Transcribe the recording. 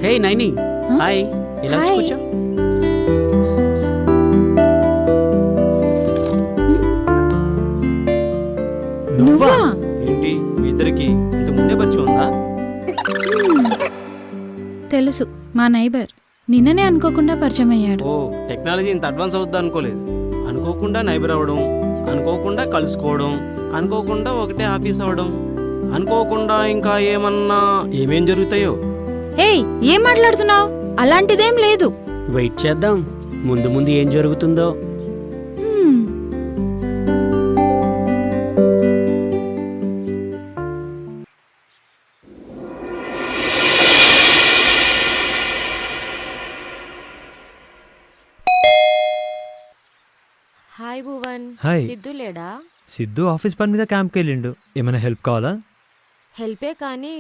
హే Naini, hi. ఇలా వచ్చి hi. కూర్చో. నువ్వా? ఏంటి మీ ఇద్దరికి ఇంత ముందే పరిచయం ఉందా? తెలుసు, మా నైబర్ నిన్ననే అనుకోకుండా పరిచయం అయ్యాడు. ఓ, టెక్నాలజీ ఇంత అడ్వాన్స్ అవుద్దా అనుకోలేదు. అనుకోకుండా నైబర్ అవ్వడం, అనుకోకుండా కలుసుకోవడం, అనుకోకుండా ఒకటే ఆఫీస్ అవ్వడం, అనుకోకుండా ఇంకా ఏమేం జరుగుతాయో. ఏయ్, ఏం మాట్లాడుతున్నావు? అలాంటిదేం లేదు. వెయిట్ చేద్దాం, ముందు ముందు ఏం జరుగుతుందో. హ్మ్. హాయ్ భువన్. హాయ్. సిద్ధు లేడా? సిద్ధు ఆఫీస్ పని మీద క్యాంప్కి వెళ్ళిండు. ఏమైనా హెల్ప్ కావాలా? హెల్పే కానీ